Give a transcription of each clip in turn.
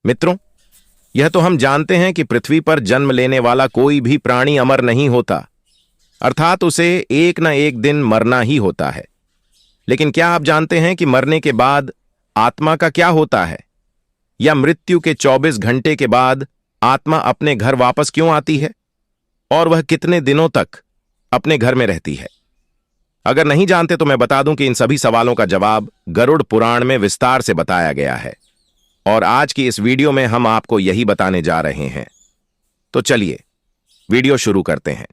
मित्रों, यह तो हम जानते हैं कि पृथ्वी पर जन्म लेने वाला कोई भी प्राणी अमर नहीं होता, अर्थात उसे एक न एक दिन मरना ही होता है। लेकिन क्या आप जानते हैं कि मरने के बाद आत्मा का क्या होता है, या मृत्यु के 24 घंटे के बाद आत्मा अपने घर वापस क्यों आती है और वह कितने दिनों तक अपने घर में रहती है? अगर नहीं जानते तो मैं बता दूं कि इन सभी सवालों का जवाब गरुड़ पुराण में विस्तार से बताया गया है, और आज की इस वीडियो में हम आपको यही बताने जा रहे हैं। तो चलिए वीडियो शुरू करते हैं।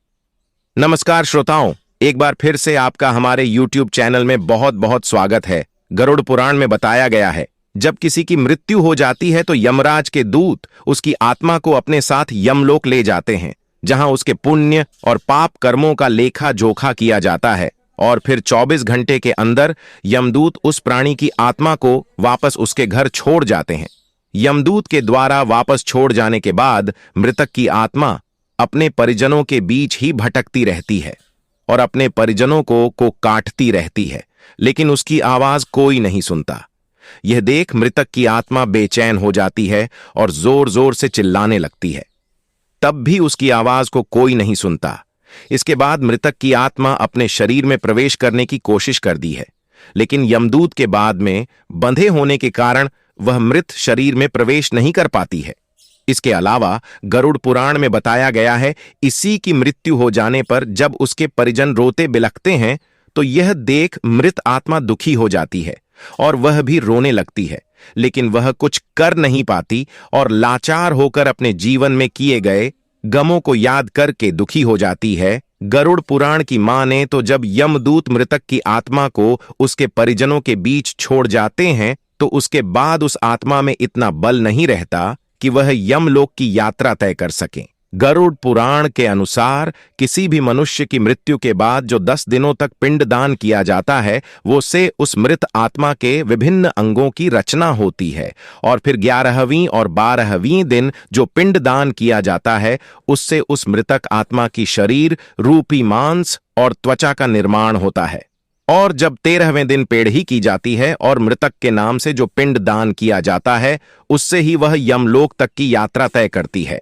नमस्कार श्रोताओं, एक बार फिर से आपका हमारे YouTube चैनल में बहुत बहुत स्वागत है। गरुड़ पुराण में बताया गया है, जब किसी की मृत्यु हो जाती है तो यमराज के दूत उसकी आत्मा को अपने साथ यमलोक ले जाते हैं, जहां उसके पुण्य और पाप कर्मों का लेखा जोखा किया जाता है, और फिर 24 घंटे के अंदर यमदूत उस प्राणी की आत्मा को वापस उसके घर छोड़ जाते हैं। यमदूत के द्वारा वापस छोड़ जाने के बाद मृतक की आत्मा अपने परिजनों के बीच ही भटकती रहती है और अपने परिजनों को काटती रहती है, लेकिन उसकी आवाज कोई नहीं सुनता। यह देख मृतक की आत्मा बेचैन हो जाती है और जोर जोर से चिल्लाने लगती है, तब भी उसकी आवाज को कोई नहीं सुनता। इसके बाद मृतक की आत्मा अपने शरीर में प्रवेश करने की कोशिश कर दी है, लेकिन यमदूत के बाद में बंधे होने के कारण वह मृत शरीर में प्रवेश नहीं कर पाती है। इसके अलावा गरुड़ पुराण में बताया गया है, इसी की मृत्यु हो जाने पर जब उसके परिजन रोते बिलखते हैं तो यह देख मृत आत्मा दुखी हो जाती है और वह भी रोने लगती है, लेकिन वह कुछ कर नहीं पाती और लाचार होकर अपने जीवन में किए गए गमों को याद करके दुखी हो जाती है। गरुड़ पुराण की माने तो जब यमदूत मृतक की आत्मा को उसके परिजनों के बीच छोड़ जाते हैं तो उसके बाद उस आत्मा में इतना बल नहीं रहता कि वह यमलोक की यात्रा तय कर सके। गरुड़ पुराण के अनुसार किसी भी मनुष्य की मृत्यु के बाद जो 10 दिनों तक पिंडदान किया जाता है, वो से उस मृत आत्मा के विभिन्न अंगों की रचना होती है, और फिर 11वीं और 12वीं दिन जो पिंडदान किया जाता है उससे उस मृतक आत्मा की शरीर रूपी मांस और त्वचा का निर्माण होता है। और जब 13वें दिन पेड़ही की जाती है और मृतक के नाम से जो पिंडदान किया जाता है उससे ही वह यमलोक तक की यात्रा तय करती है।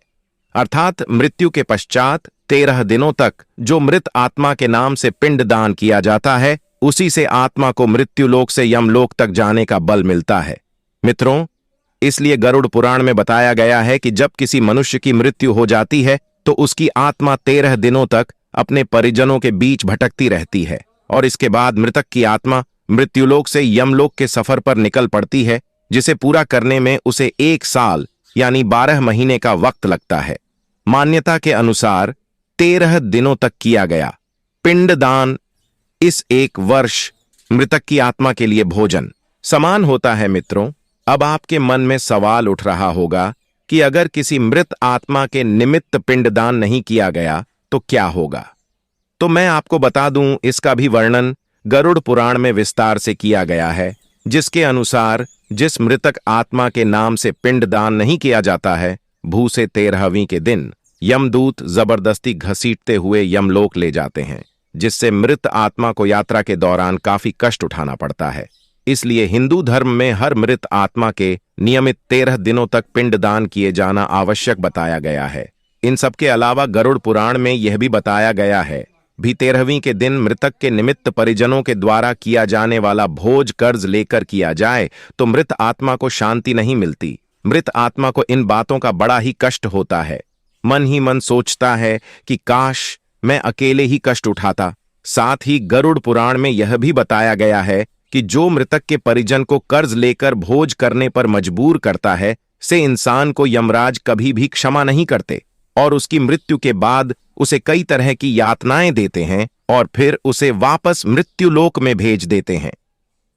अर्थात मृत्यु के पश्चात 13 दिनों तक जो मृत आत्मा के नाम से पिंडदान किया जाता है, उसी से आत्मा को मृत्युलोक से यमलोक तक जाने का बल मिलता है। मित्रों, इसलिए गरुड़ पुराण में बताया गया है कि जब किसी मनुष्य की मृत्यु हो जाती है तो उसकी आत्मा 13 दिनों तक अपने परिजनों के बीच भटकती रहती है, और इसके बाद मृतक की आत्मा मृत्युलोक से यमलोक के सफर पर निकल पड़ती है, जिसे पूरा करने में उसे 1 साल यानी 12 महीने का वक्त लगता है। मान्यता के अनुसार 13 दिनों तक किया गया पिंडदान इस 1 वर्ष मृतक की आत्मा के लिए भोजन समान होता है। मित्रों, अब आपके मन में सवाल उठ रहा होगा कि अगर किसी मृत आत्मा के निमित्त पिंडदान नहीं किया गया तो क्या होगा? तो मैं आपको बता दूं, इसका भी वर्णन गरुड़ पुराण में विस्तार से किया गया है, जिसके अनुसार जिस मृतक आत्मा के नाम से पिंडदान नहीं किया जाता है, भूसे 13वीं के दिन यमदूत जबरदस्ती घसीटते हुए यमलोक ले जाते हैं, जिससे मृत आत्मा को यात्रा के दौरान काफी कष्ट उठाना पड़ता है। इसलिए हिंदू धर्म में हर मृत आत्मा के नियमित 13 दिनों तक पिंडदान किए जाना आवश्यक बताया गया है। इन सबके अलावा गरुड़ पुराण में यह भी बताया गया है भी 13वीं के दिन मृतक के निमित्त परिजनों के द्वारा किया जाने वाला भोज कर्ज लेकर किया जाए तो मृत आत्मा को शांति नहीं मिलती। मृत आत्मा को इन बातों का बड़ा ही कष्ट होता है। मन ही मन सोचता है कि काश मैं अकेले ही कष्ट उठाता। साथ ही गरुड़ पुराण में यह भी बताया गया है कि जो मृतक के परिजन को कर्ज लेकर भोज करने पर मजबूर करता है, से इंसान को यमराज कभी भी क्षमा नहीं करते और उसकी मृत्यु के बाद उसे कई तरह की यातनाएं देते हैं और फिर उसे वापस मृत्युलोक में भेज देते हैं।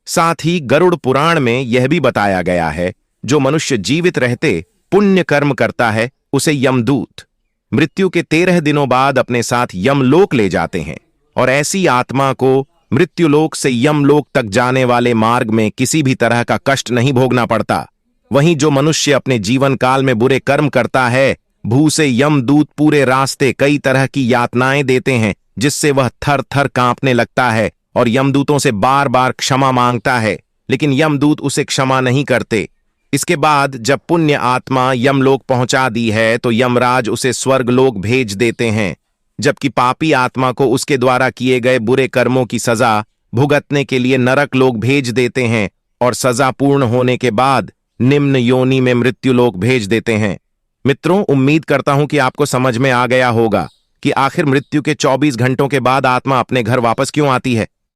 साथ ही गरुड़ पुराण में यह भी बताया गया है, जो मनुष्य जीवित रहते पुण्य कर्म करता है उसे यमदूत मृत्यु के 13 दिनों बाद अपने साथ यमलोक ले जाते हैं, और ऐसी आत्मा को मृत्युलोक से यमलोक तक जाने वाले मार्ग में किसी भी तरह का कष्ट नहीं भोगना पड़ता। वहीं जो मनुष्य अपने जीवन काल में बुरे कर्म करता है, भू से यमदूत पूरे रास्ते कई तरह की यातनाएं देते हैं, जिससे वह थर थर कांपने लगता है और यमदूतों से बार बार क्षमा मांगता है, लेकिन यमदूत उसे क्षमा नहीं करते। इसके बाद जब पुण्य आत्मा यमलोक पहुंचा दी है तो यमराज उसे स्वर्गलोक भेज देते हैं, जबकि पापी आत्मा को उसके द्वारा किए गए बुरे कर्मों की सजा भुगतने के लिए नरक लोक भेज देते हैं और सजा पूर्ण होने के बाद निम्न योनि में मृत्यु लोक भेज देते हैं। मित्रों, उम्मीद करता हूं कि आपको समझ में आ गया होगा कि आखिर मृत्यु के 24 घंटों के बाद आत्मा अपने घर वापस क्यों आती है।